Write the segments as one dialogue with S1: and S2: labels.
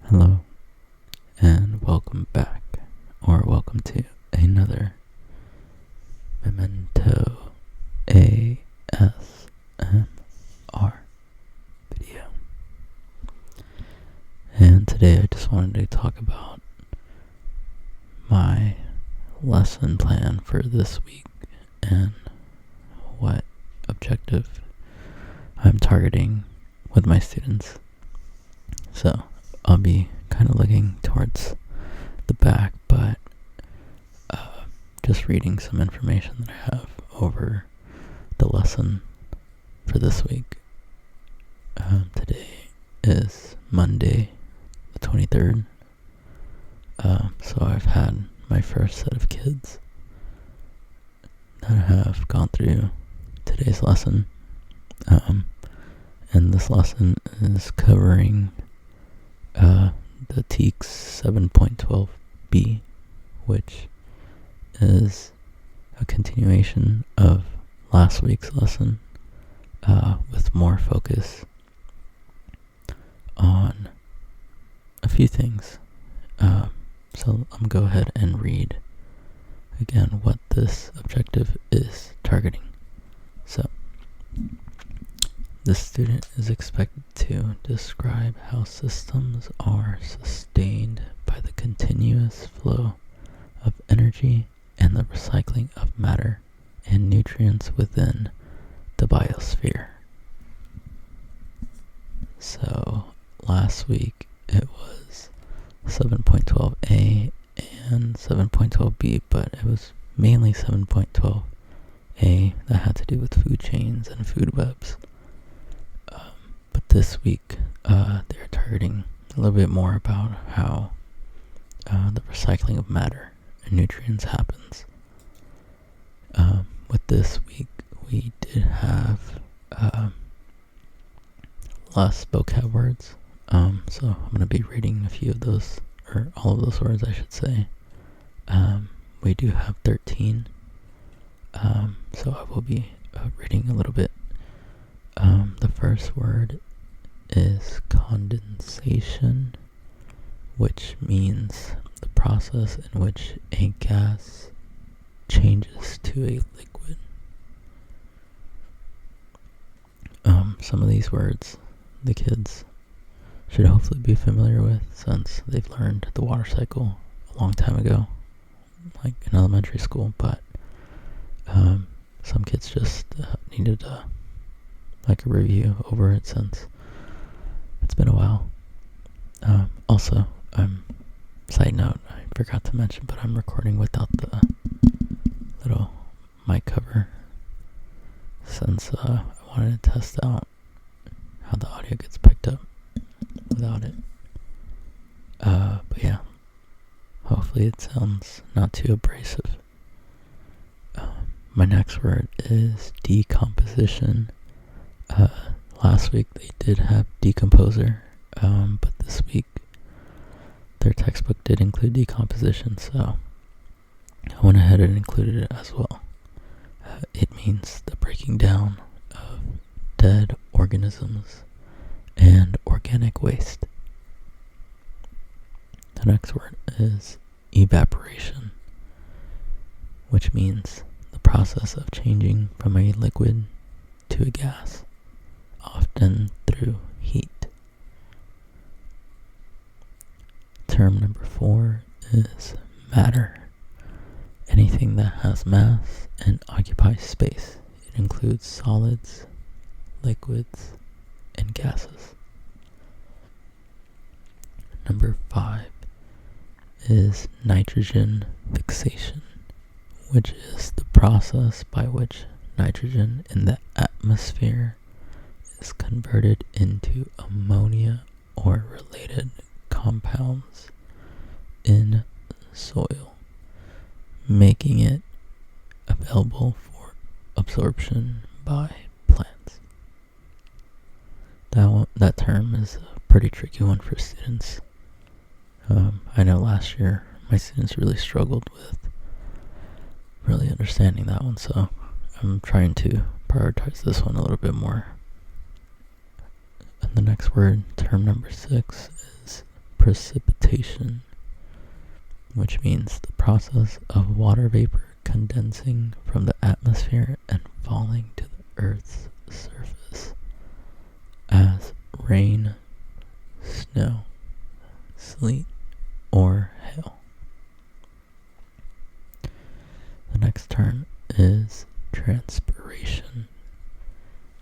S1: Hello, and welcome back, or welcome to another Memento ASMR video. And today I just wanted to talk about my lesson plan for this week and what objective I'm targeting with my students. So I'll be kind of looking towards the back, but just reading some information that I have over the lesson for this week. Today is Monday the 23rd, so I've had my first set of kids that have gone through today's lesson, and this lesson is covering the TEACS 7.12b, which is a continuation of last week's lesson, with more focus on a few things. So I'm going to go ahead and read again what this objective is targeting. So the student is expected to describe how systems are sustained by the continuous flow of energy and the recycling of matter and nutrients within the biosphere. So last week it was 7.12a and 7.12b, but it was mainly 7.12a that had to do with food chains and food webs. But this week they're targeting a little bit more about how the recycling of matter and nutrients happens. With this week we did have less vocab words, so I'm going to be reading a few of those, or all of those words I should say. We do have 13, so I will be reading a little bit. The first word is condensation, which means the process in which a gas changes to a liquid. Some of these words the kids should hopefully be familiar with, since they've learned the water cycle a long time ago, like in elementary school, but some kids just needed a review over it since it's been a while. Also, side note, I forgot to mention, but I'm recording without the little mic cover, since I wanted to test out how the audio gets picked up without it. But yeah, hopefully it sounds not too abrasive. My next word is decomposition. Last week they did have decomposer, but this week their textbook did include decomposition, so I went ahead and included it as well. It means the breaking down of dead organisms and organic waste. The next word is evaporation, which means the process of changing from a liquid to a gas, often through heat. Term number 4 is matter. Anything that has mass and occupies space. It includes solids, liquids, and gases. Number 5 is nitrogen fixation, which is the process by which nitrogen in the atmosphere is converted into ammonia or related compounds in soil, making it available for absorption by plants. That term is a pretty tricky one for students. I know last year my students really struggled with really understanding that one, so I'm trying to prioritize this one a little bit more. And the next word, term number 6, is precipitation, which means the process of water vapor condensing from the atmosphere and falling to the Earth's surface as rain, snow, sleet, or hail. The next term is transpiration,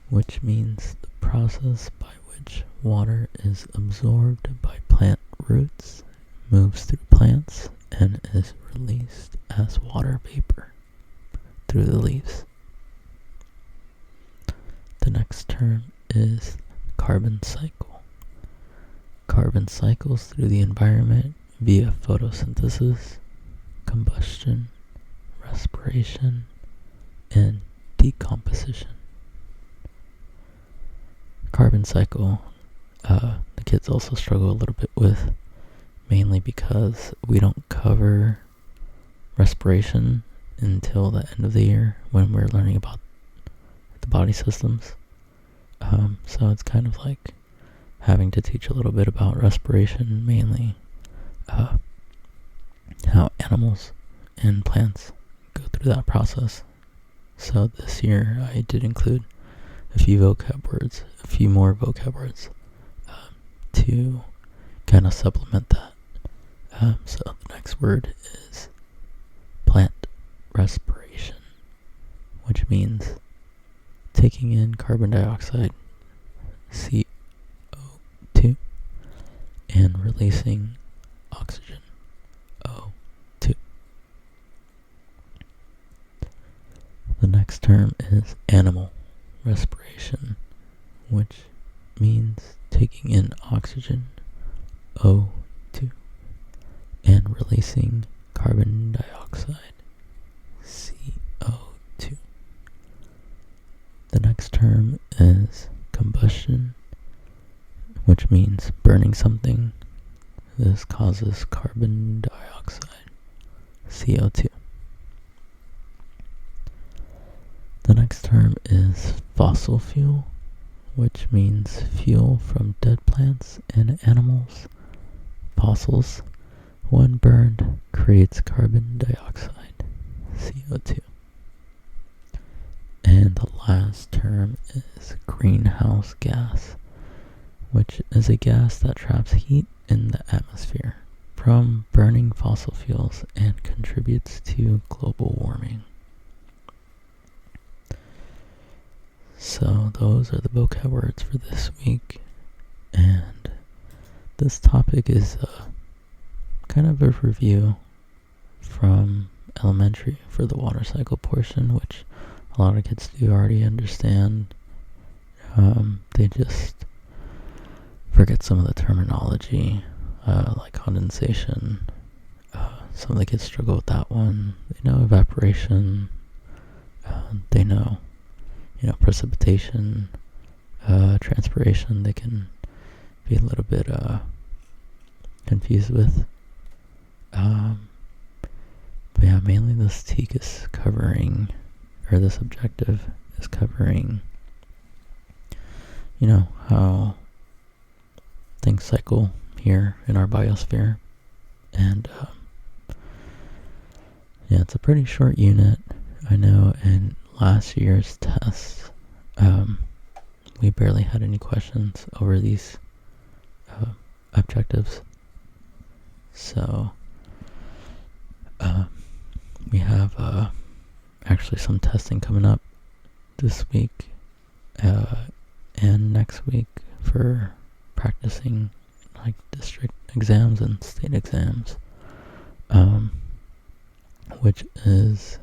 S1: which means the process by which water is absorbed by plant roots, moves through plants, and is released as water vapor through the leaves. The next term is carbon cycle. Carbon cycles through the environment via photosynthesis, combustion, respiration, and decomposition. Carbon cycle, the kids also struggle a little bit with, mainly because we don't cover respiration until the end of the year when we're learning about the body systems. So it's kind of like having to teach a little bit about respiration, mainly how animals and plants go through that process. So this year I did include a few more vocab words to kind of supplement that. So the next word is plant respiration, which means taking in carbon dioxide, CO2, and releasing oxygen, O2. The next term is animal respiration, which means taking in oxygen, O2, and releasing carbon dioxide, CO2. The next term is combustion, which means burning something. This causes carbon dioxide, CO2. The next term is fossil fuel, which means fuel from dead plants and animals. Fossils, when burned, creates carbon dioxide, CO2. And the last term is greenhouse gas, which is a gas that traps heat in the atmosphere from burning fossil fuels and contributes to global warming. So those are the vocab words for this week, and this topic is kind of a review from elementary for the water cycle portion, which a lot of kids do already understand. They just forget some of the terminology, like condensation. Some of the kids struggle with that one. They know evaporation. They know, precipitation, transpiration. They can be a little bit confused with. But yeah, mainly this TEAC is covering, or this objective is covering, how things cycle here in our biosphere. And yeah, it's a pretty short unit. I know in last year's test, we barely had any questions over these objectives. So we have actually some testing coming up this week and next week for practicing like district exams and state exams, which is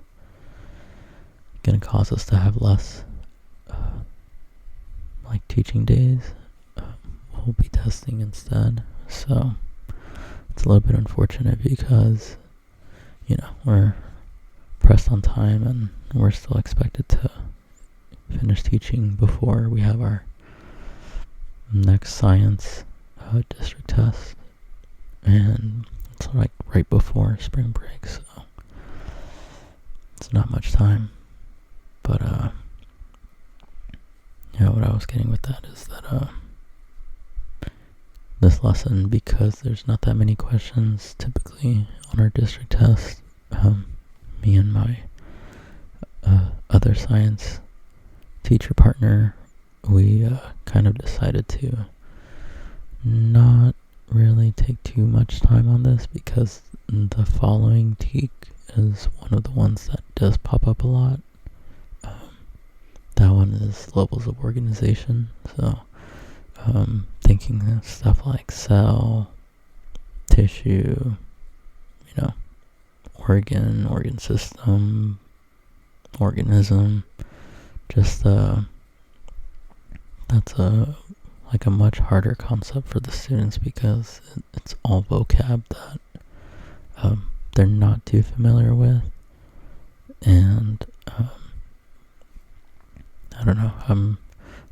S1: going to cause us to have less like teaching days. We'll be testing instead, so it's a little bit unfortunate because we're pressed on time and we're still expected to finish teaching before we have our next science district test, and it's like right before spring break, so it's not much time. But what I was getting with that is that this lesson because there's not that many questions typically on our district test. Me and my other science teacher partner, we kind of decided to not really take too much time on this because the following TEAC is one of the ones that does pop up a lot. That one is levels of organization, so thinking of stuff like cell, tissue, organ system, organism, just that's a much harder concept for the students because it's all vocab that they're not too familiar with, and I don't know, I'm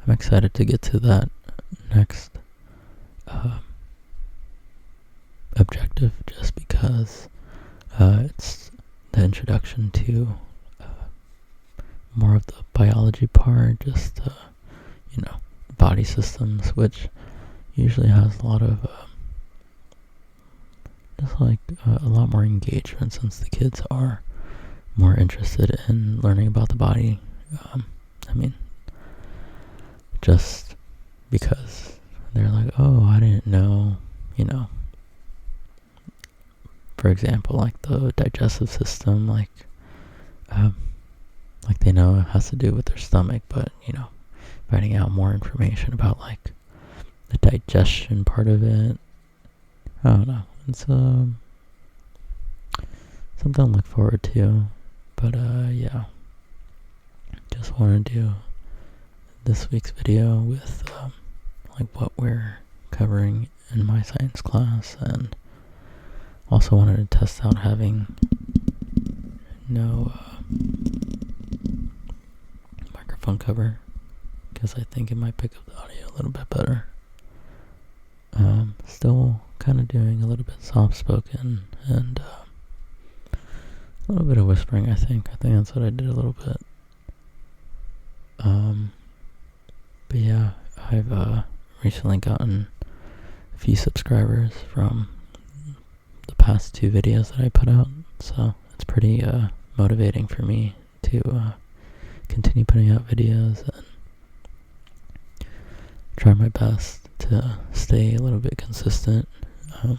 S1: excited to get to that next objective just because it's the introduction to more of the biology part, just body systems, which usually has a lot of a lot more engagement since the kids are more interested in learning about the body. Just because they're like, oh, I didn't know, for example, like the digestive system, like they know it has to do with their stomach, but, finding out more information about, like, the digestion part of it, I don't know, it's something to look forward to, but, yeah, just want to do this week's video with, what we're covering in my science class, and also wanted to test out having no microphone cover, because I think it might pick up the audio a little bit better. Still kind of doing a little bit soft-spoken, and a little bit of whispering, I think that's what I did a little bit. But yeah, I've recently gotten a few subscribers from the past 2 videos that I put out, so it's pretty motivating for me to continue putting out videos and try my best to stay a little bit consistent. I'm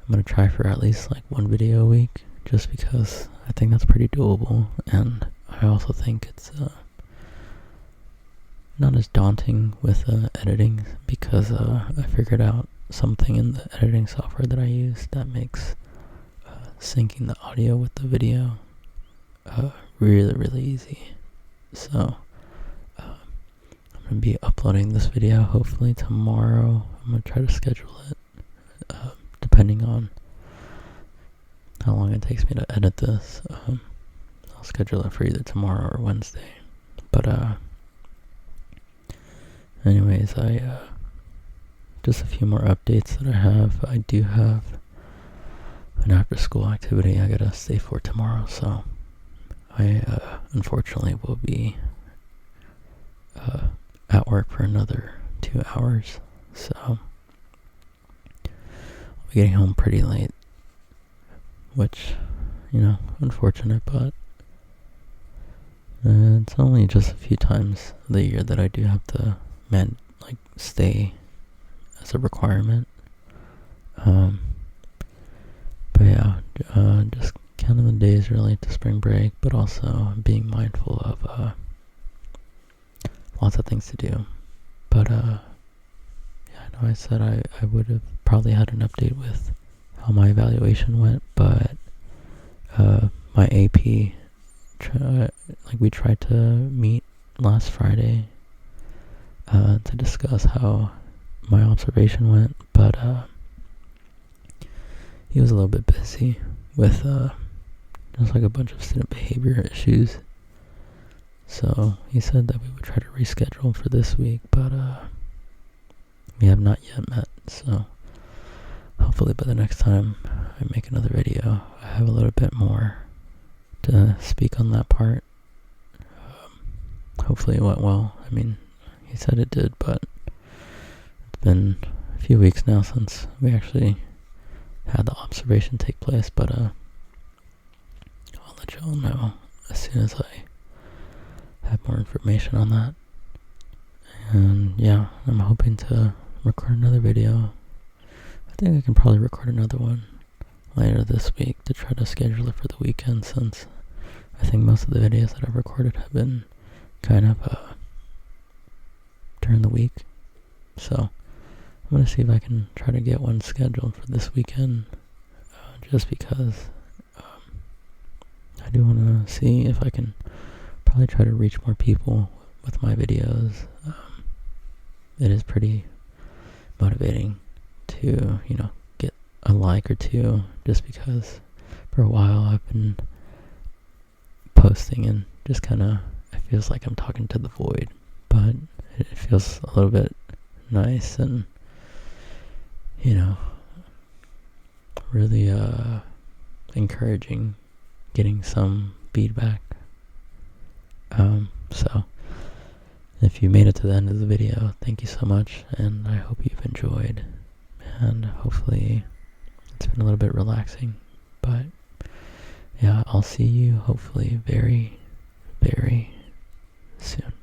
S1: going to try for at least 1 video a week, just because I think that's pretty doable, and I also think it's not as daunting with editing, because I figured out something in the editing software that I use that makes syncing the audio with the video really, really easy. So I'm going to be uploading this video hopefully tomorrow. I'm going to try to schedule it depending on how long it takes me to edit this. I'll schedule it for either tomorrow or Wednesday. But anyways, just a few more updates that I have. I do have an after-school activity I gotta stay for tomorrow, so I unfortunately will be at work for another 2 hours, so I'll be getting home pretty late, which, unfortunate, but it's only just a few times of the year that I do have to stay as a requirement. But yeah, just counting the days really to spring break, but also being mindful of lots of things to do. But yeah, I know I said I would have probably had an update with how my evaluation went, but my AP, we tried to meet last Friday to discuss how my observation went, but he was a little bit busy with just a bunch of student behavior issues. So he said that we would try to reschedule for this week, but we have not yet met. So hopefully by the next time I make another video, I have a little bit more to speak on that part. Hopefully it went well. I mean, he said it did, but it's been few weeks now since we actually had the observation take place, but I'll let y'all know as soon as I have more information on that. And yeah, I'm hoping to record another video. I think I can probably record another one later this week to try to schedule it for the weekend, since I think most of the videos that I've recorded have been kind of during the week. So I'm going to see if I can try to get one scheduled for this weekend, just because I do want to see if I can probably try to reach more people with my videos. It is pretty motivating to, get a like or two, just because for a while I've been posting and just kind of, it feels like I'm talking to the void, but it feels a little bit nice and, really encouraging getting some feedback. So if you made it to the end of the video, thank you so much, and I hope you've enjoyed, and hopefully it's been a little bit relaxing. But yeah, I'll see you hopefully very, very soon.